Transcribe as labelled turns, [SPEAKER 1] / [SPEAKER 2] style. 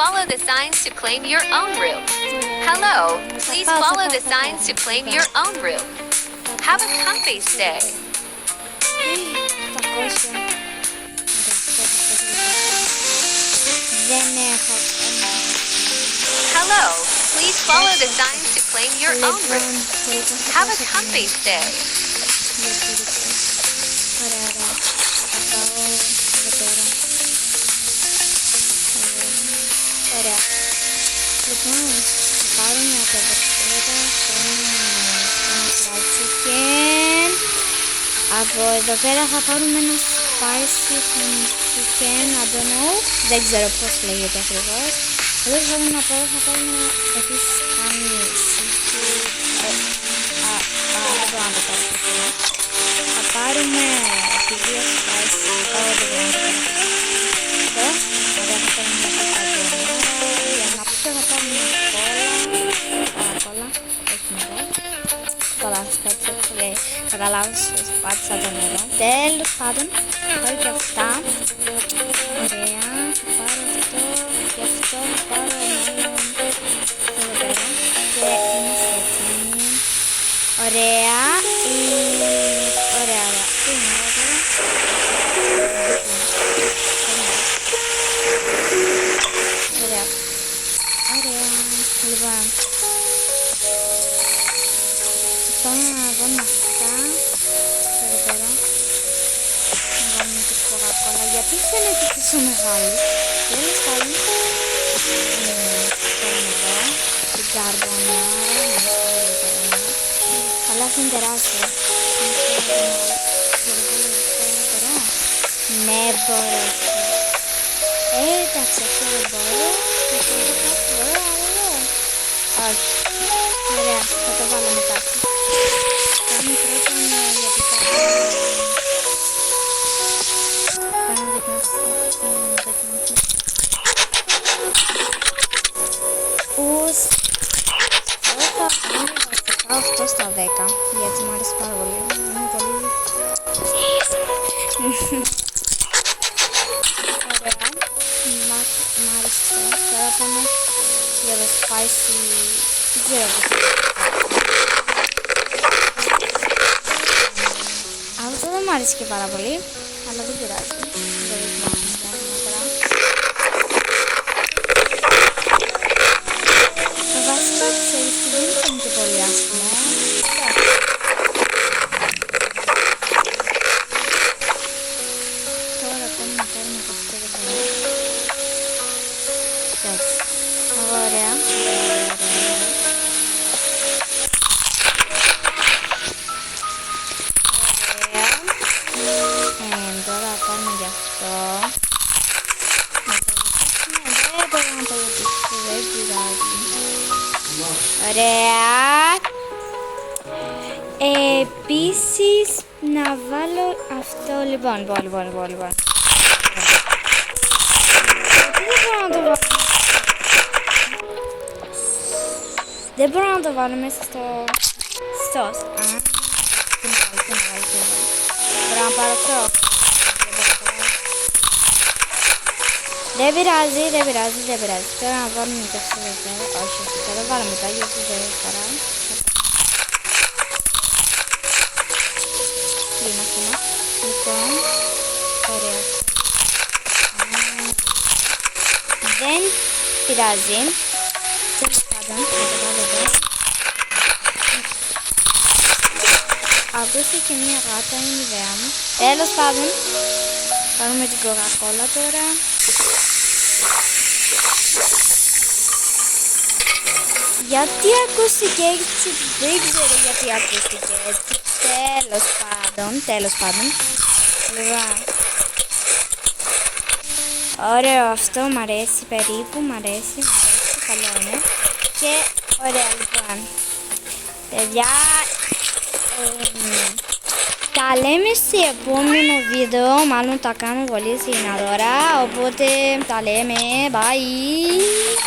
[SPEAKER 1] follow the signs to claim your own room. Hello, please follow the signs to claim your own room. Have a comfy stay. Hello, please follow the signs to claim your own room. Have a comfy stay.
[SPEAKER 2] Ωραία. Λοιπόν, θα πάρουμε από εδώ πέρα ένα chicken. Από εδώ πέρα θα πάρουμε ένα spicy chicken, I don't know. Δεν ξέρω πώς λέγεται ακριβώς. Εδώ θα πάρουμε από εδώ, θα πάρουμε επίσης κανείς. Δεν μπορώ να το πάρω. Θα πάρουμε τις δύο spicy. Εδώ, ωραία, θα πάρουμε μια θα πάρουμε κόλλα, όχι νερό. Καλά, καταλάβεις, πάτησα το νερό. Τέλος πάντων, θα πάρω και αυτά. Ωραία, θα πάρω αυτό και αυτό, θα πάρω εδώ πέρα. Και είμαστε έτοιμοι. Ωραία, ωραία. Τι είναι εδώ πέρα. Ωραία. Λοιπόν, πάμε να βάλουμε αυτά εδώ πέρα. Να βάλουμε τη κοκακόλα. Γιατί φαίνεται τόσο μεγάλη. Τέλος πάντων. Πάμε εδώ. Την καρμπονάρα. Αλλά είναι τεράστια. Ναι, μπορώ. Εντάξει, αυτό δεν μπορώ. Όχι. Ωραία, θα το βάλω μετά. Πάμε πρώτα για την Ους. Εγώ θα πάω 8 στα 10, γιατί μου αρέσει πάρα πολύ. Είναι πολύ... Ωραία. Μ' άρεσε. Τώρα πάμε για το spicy. Δεν ξέρω πώς είναι. Αυτό δεν μου άρεσε και πάρα πολύ, αλλά δεν πειράζει. Δεν δείχνω τώρα. Το βασικό ξέρεις τι δεν είναι και πολύ άσχημο. Τώρα πάμε να κάνουμε το αυτό εδώ πέρα. Εντάξει. Ωραία. Τώρα κάνουμε γι' αυτό. Δεν μπορώ να το βοηθήσω, δεν πειράζει. Ωραία. Επίσης να βάλω αυτό. Λοιπόν. Δεν μπορώ να το βάλω μέσα στο σως. Τι να βάλει. Μπορώ να πάρω αυτό. Δεν πειράζει. Τώρα να βάλουμε και αυτό εδώ πέρα. Όχι, θα το βάλω μετά γιατί δεν χωράει. Κλείνω. Λοιπόν, ωραία. Δεν πειράζει. Τέλος πάντων, θα το βάλω εδώ. Ακούστε και μία γάτα, είναι η ιδέα μου. Τέλος πάντων, πάρουμε την κοκακόλα τώρα. Γιατί ακούστηκε έτσι, δεν ξέρω γιατί ακούστηκε έτσι. Τέλος πάντων. Ωραίο αυτό, μ' αρέσει περίπου, μ' αρέσει, καλό είναι. Και ωραία λοιπόν. Παιδιά, τα λέμε σε επόμενο βίντεο, μάλλον τα κάνω πολύ συχνά τώρα, οπότε τα λέμε, bye!